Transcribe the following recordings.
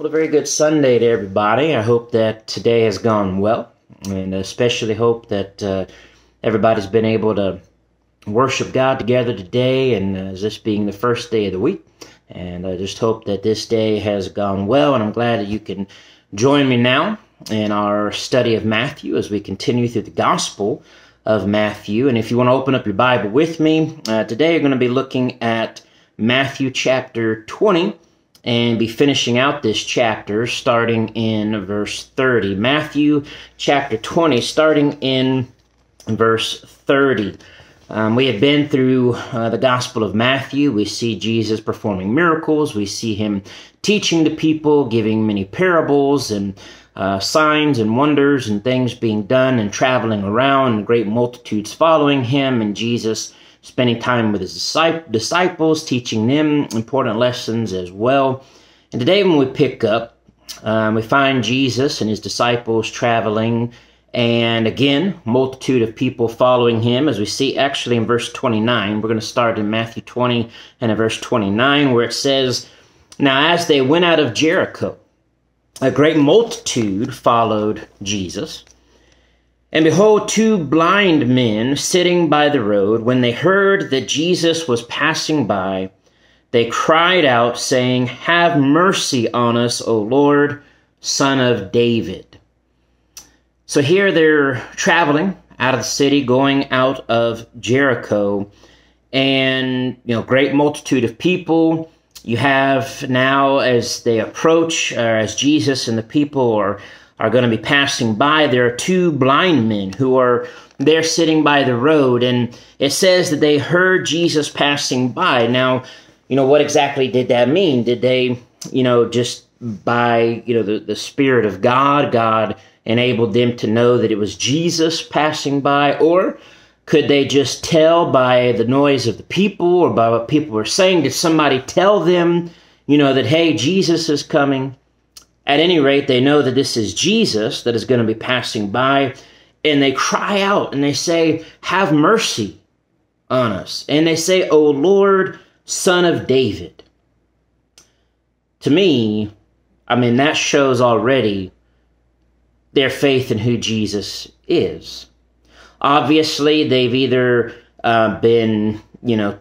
Well, a very good Sunday to everybody. I hope that today has gone well, and especially hope that everybody's been able to worship God together today, and this being the first day of the week. And I just hope that this day has gone well, and I'm glad that you can join me now in our study of Matthew as we continue through the Gospel of Matthew. And if you want to open up your Bible with me, today you're going to be looking at Matthew chapter 20, and be finishing out this chapter starting in verse 30. Matthew chapter 20, starting in verse 30. We have been through the Gospel of Matthew. We see Jesus performing miracles. We see him teaching the people, giving many parables and signs and wonders and things being done and traveling around, and great multitudes following him, and Jesus spending time with his disciples, teaching them important lessons as well. And today when we pick up, we find Jesus and his disciples traveling, and again, multitude of people following him, as we see actually in verse 29. We're going to start in Matthew 20 and in verse 29, where it says, "Now as they went out of Jericho, a great multitude followed Jesus. And behold, two blind men sitting by the road, when they heard that Jesus was passing by, they cried out, saying, 'Have mercy on us, O Lord, Son of David.'" So here they're traveling out of the city, going out of Jericho, and, great multitude of people. You have now, as they approach, or as Jesus and the people are going to be passing by, there are two blind men who are there sitting by the road, and it says that they heard Jesus passing by. Now, what exactly did that mean? Did they, just by, the Spirit of God enabled them to know that it was Jesus passing by? Or could they just tell by the noise of the people or by what people were saying? Did somebody tell them, that, hey, Jesus is coming? At any rate, they know that this is Jesus that is going to be passing by, and they cry out and they say, "Have mercy on us." And they say, "O Lord, Son of David." To me, that shows already their faith in who Jesus is. Obviously, they've either been,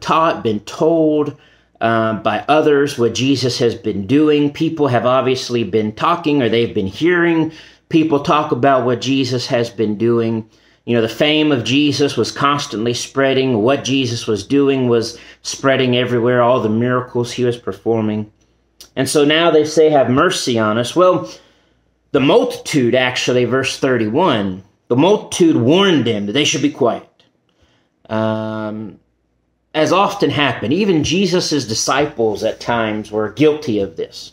taught, been told by others what Jesus has been doing. People have obviously been talking, or they've been hearing people talk about what Jesus has been doing. The fame of Jesus was constantly spreading. What Jesus was doing was spreading everywhere, all the miracles he was performing. And so now they say, "Have mercy on us." Well, the multitude, actually, verse 31, the multitude warned them that they should be quiet. As often happened, even Jesus' disciples at times were guilty of this,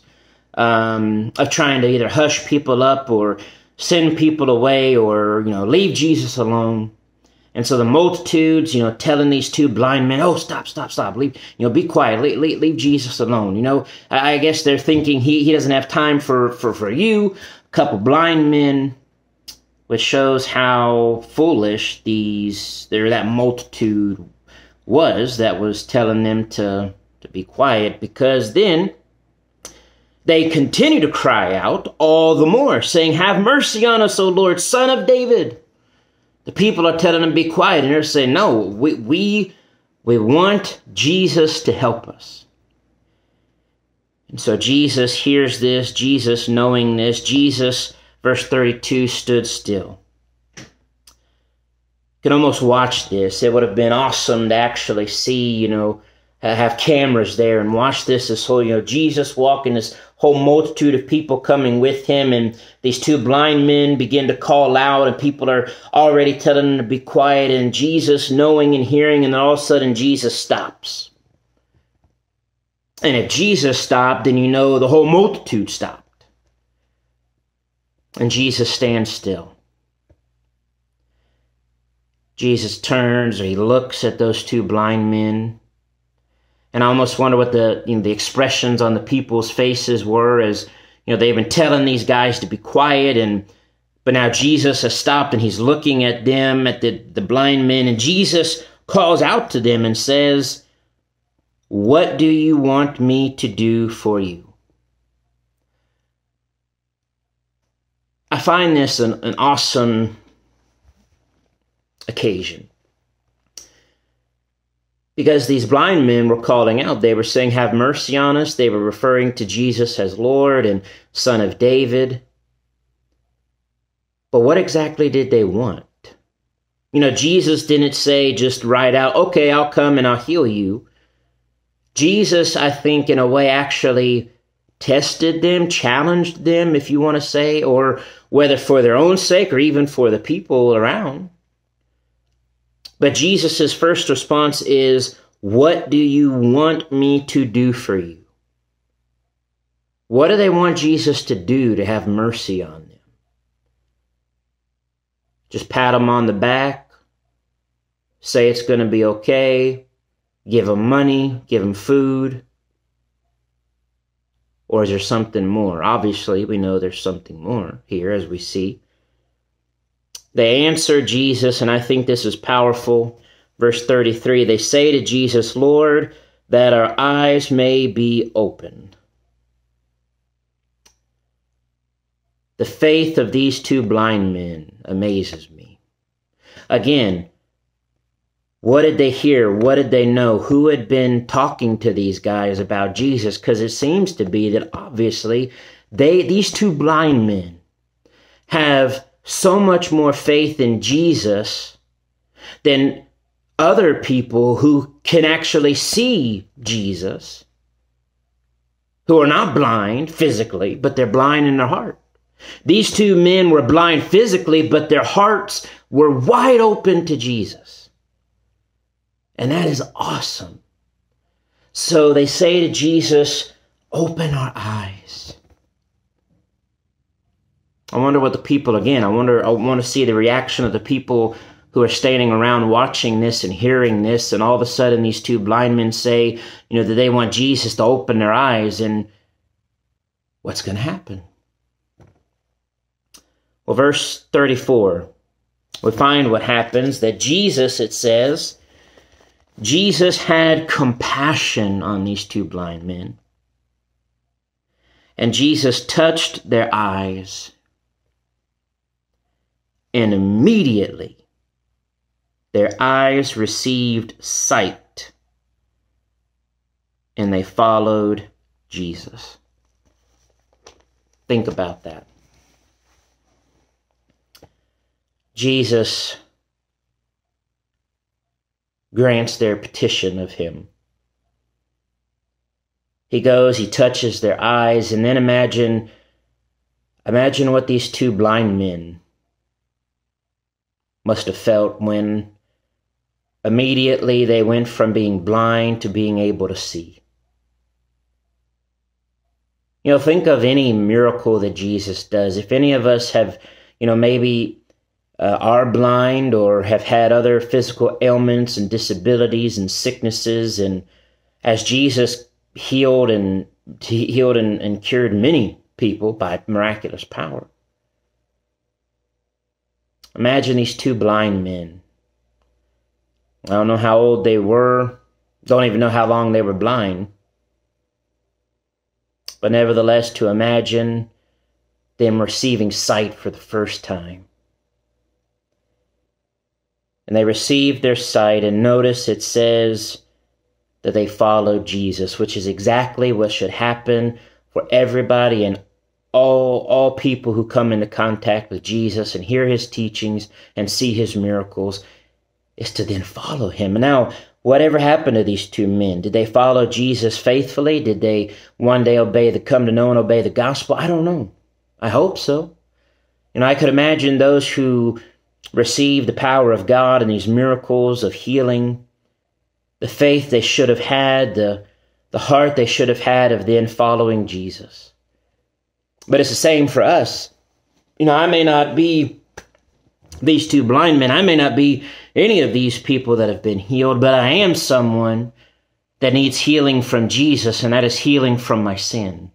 of trying to either hush people up or send people away or, leave Jesus alone. And so the multitudes, telling these two blind men, "Oh, stop, leave, be quiet, leave Jesus alone." I guess they're thinking he doesn't have time for you, a couple blind men, which shows how foolish that multitude that was telling them to be quiet, because then they continue to cry out all the more, saying, "Have mercy on us, O Lord, Son of David." The people are telling them to be quiet, and they're saying, "No, we want Jesus to help us." And so Jesus hears this. Jesus, knowing this, Jesus, verse 32, stood still. You can almost watch this. It would have been awesome to actually see, have cameras there and watch this whole, Jesus walking, this whole multitude of people coming with him, and these two blind men begin to call out, and people are already telling them to be quiet, and Jesus knowing and hearing, and then all of a sudden Jesus stops. And if Jesus stopped, then the whole multitude stopped. And Jesus stands still. Jesus turns, or he looks at those two blind men. And I almost wonder what the expressions on the people's faces were, as they've been telling these guys to be quiet, but now Jesus has stopped and he's looking at them, at the blind men, and Jesus calls out to them and says, "What do you want me to do for you?" I find this an awesome occasion. Because these blind men were calling out. They were saying, have mercy on us. They were referring to Jesus as Lord and Son of David. But what exactly did they want? You know, Jesus didn't say just right out, okay, I'll come and I'll heal you. Jesus, I think, in a way, actually tested them, challenged them, if you want to say, or whether for their own sake or even for the people around. But Jesus' first response is, what do you want me to do for you? What do they want Jesus to do to have mercy on them? Just pat them on the back, say it's going to be okay, give them money, give them food? Or is there something more? Obviously, we know there's something more here, as we see. They answer Jesus, and I think this is powerful. Verse 33, they say to Jesus, Lord, that our eyes may be opened. The faith of these two blind men amazes me. Again, what did they hear? What did they know? Who had been talking to these guys about Jesus? Because it seems to be that obviously these two blind men have so much more faith in Jesus than other people who can actually see Jesus, who are not blind physically, but they're blind in their heart. These two men were blind physically, but their hearts were wide open to Jesus. And that is awesome. So they say to Jesus, open our eyes. I wonder what the people, again, I want to see the reaction of the people who are standing around watching this and hearing this, and all of a sudden these two blind men say, that they want Jesus to open their eyes, and what's going to happen? Well, verse 34, we find what happens, that Jesus, it says, Jesus had compassion on these two blind men, and Jesus touched their eyes, and immediately their eyes received sight, and they followed Jesus. Think about that. Jesus grants their petition of him. He goes, he touches their eyes, and then imagine what these two blind men must have felt when immediately they went from being blind to being able to see. Think of any miracle that Jesus does. If any of us have, maybe are blind or have had other physical ailments and disabilities and sicknesses, and as Jesus healed and cured many people by miraculous power. Imagine these two blind men. I don't know how old they were. Don't even know how long they were blind. But nevertheless, to imagine them receiving sight for the first time. And they received their sight, and notice it says that they followed Jesus, which is exactly what should happen for everybody and all people who come into contact with Jesus and hear his teachings and see his miracles, is to then follow him. Now, whatever happened to these two men? Did they follow Jesus faithfully? Did they one day come to know and obey the gospel? I don't know. I hope so. I could imagine those who received the power of God and these miracles of healing, the faith they should have had, the heart they should have had of then following Jesus. But it's the same for us. I may not be these two blind men. I may not be any of these people that have been healed, but I am someone that needs healing from Jesus, and that is healing from my sin,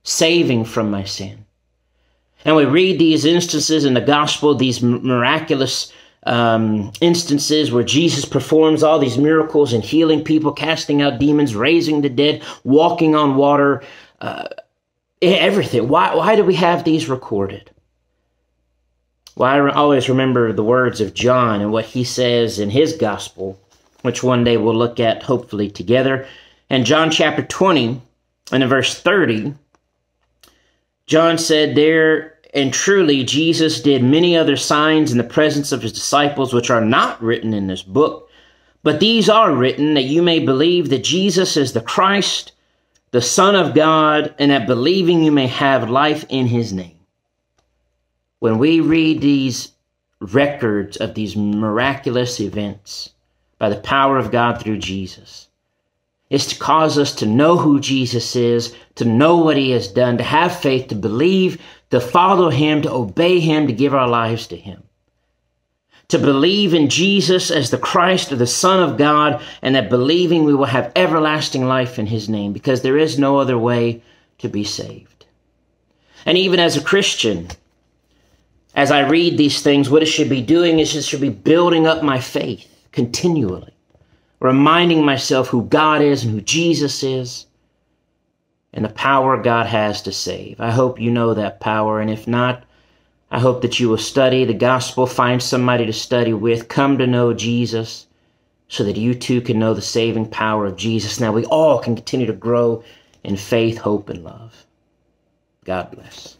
saving from my sin. And we read these instances in the gospel, these miraculous instances where Jesus performs all these miracles and healing people, casting out demons, raising the dead, walking on water, everything. Why do we have these recorded? Well, I always remember the words of John and what he says in his gospel, which one day we'll look at hopefully together. In John chapter 20 and in verse 30, John said there, and truly Jesus did many other signs in the presence of his disciples, which are not written in this book. But these are written that you may believe that Jesus is the Christ, the Son of God, and that believing you may have life in his name. When we read these records of these miraculous events by the power of God through Jesus, it's to cause us to know who Jesus is, to know what he has done, to have faith, to believe, to follow him, to obey him, to give our lives to him. To believe in Jesus as the Christ or the Son of God, and that believing we will have everlasting life in his name, because there is no other way to be saved. And even as a Christian, as I read these things, what it should be doing is it should be building up my faith continually, reminding myself who God is and who Jesus is, and the power God has to save. I hope you know that power, and if not, I hope that you will study the gospel, find somebody to study with, come to know Jesus, so that you too can know the saving power of Jesus. Now we all can continue to grow in faith, hope, and love. God bless.